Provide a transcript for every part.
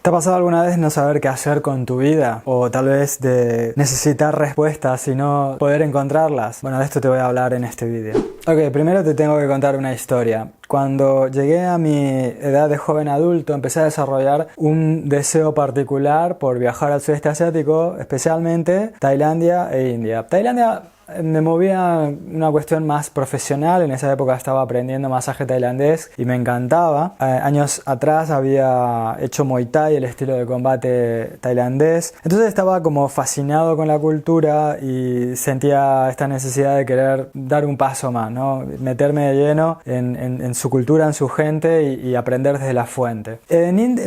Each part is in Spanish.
¿Te ha pasado alguna vez no saber qué hacer con tu vida? O tal vez de necesitar respuestas y no poder encontrarlas. Bueno, de esto te voy a hablar en este vídeo. Ok, primero te tengo que contar una historia. Cuando llegué a mi edad de joven adulto, empecé a desarrollar un deseo particular por viajar al sudeste asiático, especialmente Tailandia e India. Tailandia me movía una cuestión más profesional. En esa época estaba aprendiendo masaje tailandés y me encantaba. Años atrás había hecho Muay Thai, el estilo de combate tailandés. Entonces estaba como fascinado con la cultura y sentía esta necesidad de querer dar un paso más, ¿no? Meterme de lleno en su cultura, en su gente y aprender desde la fuente.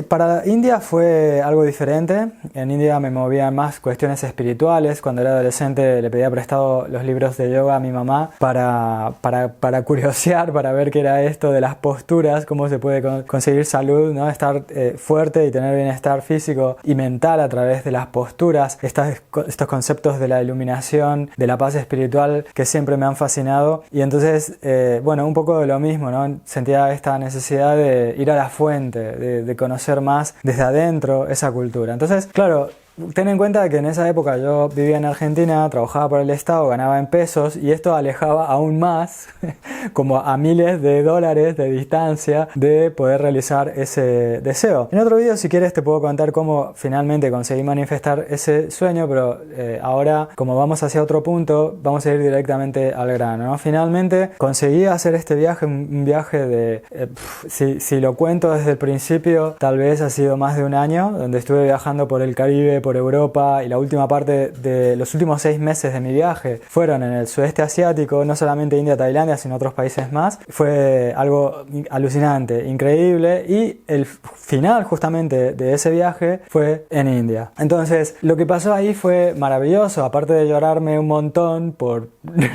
Para India fue algo diferente. En India me movían más cuestiones espirituales. Cuando era adolescente le pedía prestado los libros de yoga a mi mamá para curiosear, para ver qué era esto de las posturas, cómo se puede conseguir salud, ¿no? Estar fuerte y tener bienestar físico y mental a través de las posturas, estos conceptos de la iluminación, de la paz espiritual que siempre me han fascinado. Y entonces, bueno, un poco de lo mismo, ¿no? Sentía esta necesidad de ir a la fuente, de conocer más desde adentro esa cultura. Entonces, claro, ten en cuenta que en esa época yo vivía en Argentina, trabajaba por el Estado, ganaba en pesos y esto alejaba aún más, como a miles de dólares de distancia, de poder realizar ese deseo. En otro vídeo, si quieres, te puedo contar cómo finalmente conseguí manifestar ese sueño, pero ahora, como vamos hacia otro punto, vamos a ir directamente al grano, ¿no? Finalmente conseguí hacer este viaje, un viaje de, si lo cuento desde el principio, tal vez ha sido más de un año, donde estuve viajando por el Caribe, por Europa, y la última parte de los últimos 6 meses de mi viaje fueron en el sudeste asiático, no solamente India, Tailandia, sino otros países más. Fue algo alucinante, increíble, y el final justamente de ese viaje fue en India. Entonces, lo que pasó ahí fue maravilloso, aparte de llorarme un montón por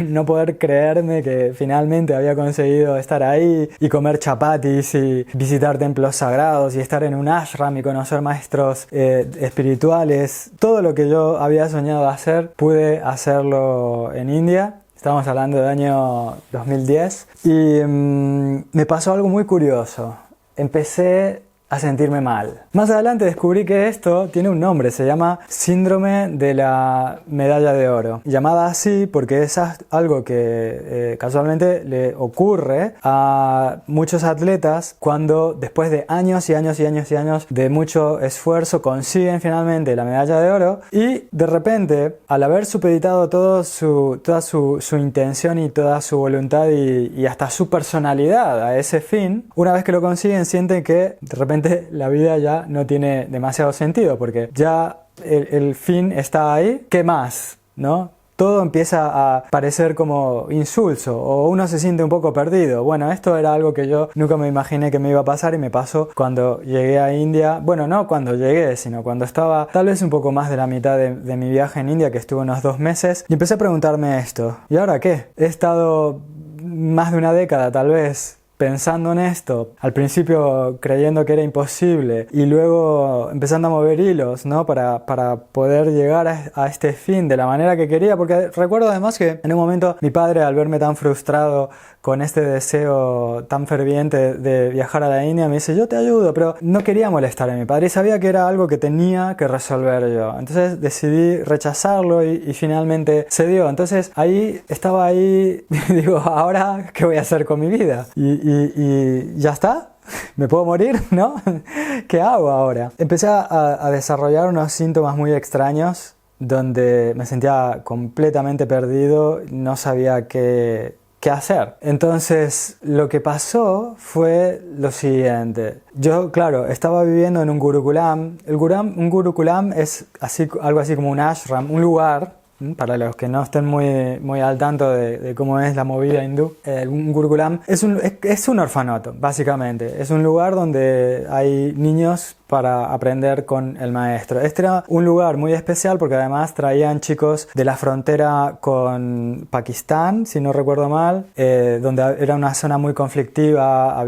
no poder creerme que finalmente había conseguido estar ahí y comer chapatis y visitar templos sagrados y estar en un ashram y conocer maestros espirituales. Todo lo que yo había soñado hacer, pude hacerlo en India. Estamos hablando del año 2010 y me pasó algo muy curioso. Empecé a sentirme mal. Más adelante descubrí que esto tiene un nombre, se llama síndrome de la medalla de oro. Llamada así porque es algo que casualmente le ocurre a muchos atletas cuando después de años y años y años y años de mucho esfuerzo consiguen finalmente la medalla de oro y de repente, al haber supeditado toda su intención y toda su voluntad y hasta su personalidad a ese fin, una vez que lo consiguen sienten que de repente la vida ya no tiene demasiado sentido porque ya el fin está ahí. ¿Qué más? ¿No? Todo empieza a parecer como insulso o uno se siente un poco perdido. Bueno, esto era algo que yo nunca me imaginé que me iba a pasar y me pasó cuando llegué a India. Bueno, no cuando llegué, sino cuando estaba tal vez un poco más de la mitad de mi viaje en India, que estuve unos 2 meses, y empecé a preguntarme esto. ¿Y ahora qué? He estado más de una década tal vez pensando en esto, al principio creyendo que era imposible y luego empezando a mover hilos, ¿no? para poder llegar a este fin de la manera que quería, porque recuerdo además que en un momento mi padre, al verme tan frustrado con este deseo tan ferviente de viajar a la India, me dice: yo te ayudo, pero no quería molestar a mi padre y sabía que era algo que tenía que resolver yo. Entonces decidí rechazarlo y finalmente se dio. Entonces estaba ahí y digo: ¿ahora qué voy a hacer con mi vida? Y ya está. ¿Me puedo morir? ¿No? ¿Qué hago ahora? Empecé a desarrollar unos síntomas muy extraños donde me sentía completamente perdido, no sabía qué hacer. Entonces, lo que pasó fue lo siguiente. Yo, claro, estaba viviendo en un gurukulam. Un gurukulam es algo así como un ashram, un lugar. Para los que no estén muy al tanto de cómo es la movida hindú, un gurukulam es un orfanato, básicamente. Es un lugar donde hay niños para aprender con el maestro. Este era un lugar muy especial porque además traían chicos de la frontera con Pakistán, si no recuerdo mal, donde era una zona muy conflictiva,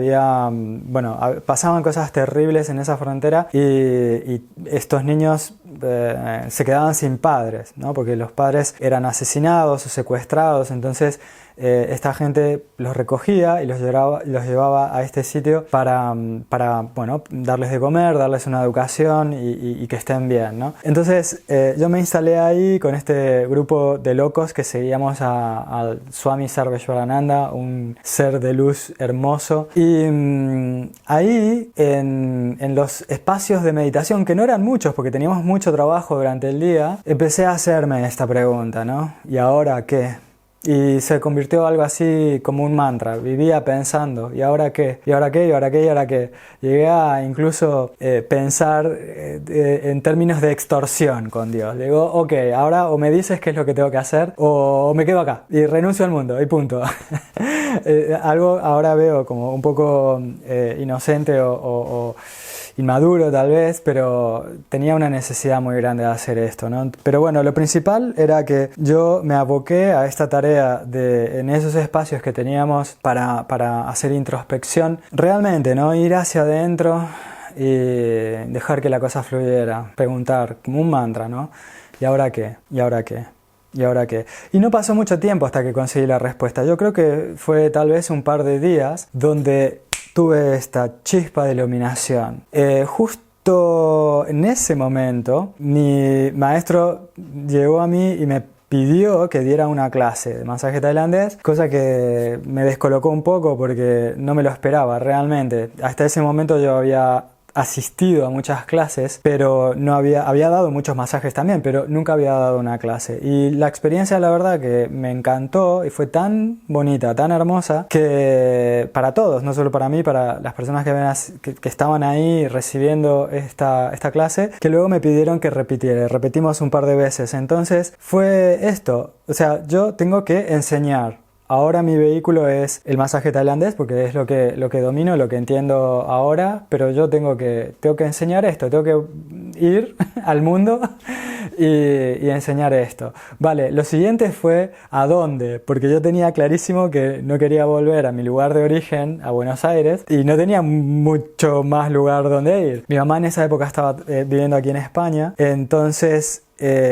pasaban cosas terribles en esa frontera y estos niños se quedaban sin padres, ¿no? Porque los padres eran asesinados o secuestrados, entonces esta gente los recogía y los llevaba a este sitio para bueno, darles de comer, darles una educación y que estén bien, ¿no? Entonces yo me instalé ahí con este grupo de locos que seguíamos al Swami Sarveshwarananda, un ser de luz hermoso, y ahí en los espacios de meditación, que no eran muchos porque teníamos mucho trabajo durante el día, empecé a hacerme esta pregunta, ¿no? ¿Y ahora qué? Y se convirtió algo así como un mantra. Vivía pensando, ¿y ahora qué? ¿Y ahora qué? ¿Y ahora qué? ¿Y ahora qué? Llegué a incluso pensar en términos de extorsión con Dios. Digo, ok, ahora o me dices qué es lo que tengo que hacer o me quedo acá y renuncio al mundo y punto. Algo ahora veo como un poco inocente o inmaduro tal vez, pero tenía una necesidad muy grande de hacer esto, ¿no? Pero bueno, lo principal era que yo me aboqué a esta tarea en esos espacios que teníamos para hacer introspección, realmente, ¿no? Ir hacia adentro y dejar que la cosa fluyera, preguntar, como un mantra, ¿no? ¿Y ahora qué? ¿Y ahora qué? ¿Y ahora qué? Y no pasó mucho tiempo hasta que conseguí la respuesta. Yo creo que fue tal vez un par de días donde tuve esta chispa de iluminación. Justo en ese momento, mi maestro llegó a mí y me pidió que diera una clase de masaje tailandés, cosa que me descolocó un poco porque no me lo esperaba realmente. Hasta ese momento yo había asistido a muchas clases, pero no había dado muchos masajes también, pero nunca había dado una clase. Y la experiencia, la verdad, que me encantó y fue tan bonita, tan hermosa, que para todos, no solo para mí, para las personas que estaban ahí recibiendo esta clase, que luego me pidieron que repitiera. Repetimos un par de veces. Entonces fue esto, o sea, yo tengo que enseñar. Ahora mi vehículo es el masaje tailandés porque es lo que domino, lo que entiendo ahora, pero yo tengo que enseñar esto, tengo que ir al mundo y enseñar esto. Vale, lo siguiente fue ¿a dónde? Porque yo tenía clarísimo que no quería volver a mi lugar de origen, a Buenos Aires, y no tenía mucho más lugar donde ir. Mi mamá en esa época estaba viviendo aquí en España, entonces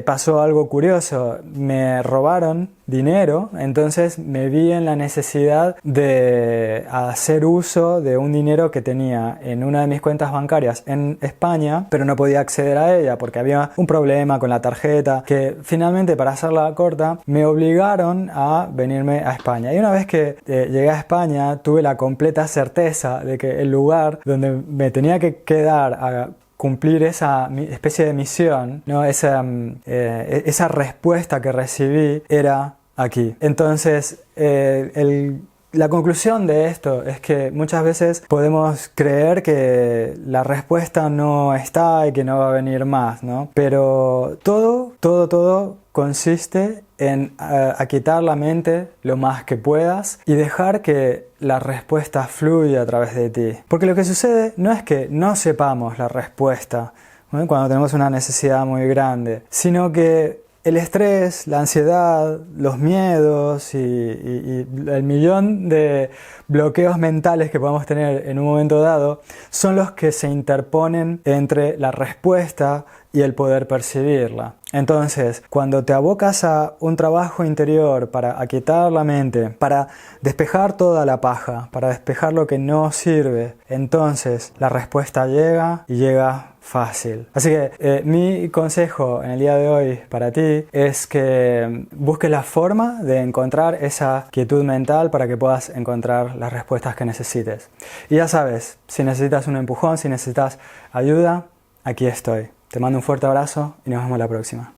pasó algo curioso, me robaron dinero, entonces me vi en la necesidad de hacer uso de un dinero que tenía en una de mis cuentas bancarias en España, pero no podía acceder a ella porque había un problema con la tarjeta, que finalmente, para hacerla corta, me obligaron a venirme a España. Y una vez que llegué a España, tuve la completa certeza de que el lugar donde me tenía que quedar a cumplir esa especie de misión, ¿no? Esa respuesta que recibí era aquí. Entonces, la conclusión de esto es que muchas veces podemos creer que la respuesta no está y que no va a venir más, ¿no? Pero todo consiste en aquietar la mente lo más que puedas y dejar que la respuesta fluya a través de ti. Porque lo que sucede no es que no sepamos la respuesta, ¿no? Cuando tenemos una necesidad muy grande, sino que el estrés, la ansiedad, los miedos y el millón de bloqueos mentales que podemos tener en un momento dado son los que se interponen entre la respuesta y el poder percibirla. Entonces, cuando te abocas a un trabajo interior para aquietar la mente, para despejar toda la paja, para despejar lo que no sirve, entonces la respuesta llega y llega fácil. Así que mi consejo en el día de hoy para ti es que busques la forma de encontrar esa quietud mental para que puedas encontrar las respuestas que necesites. Y ya sabes, si necesitas un empujón, si necesitas ayuda, aquí estoy. Te mando un fuerte abrazo y nos vemos la próxima.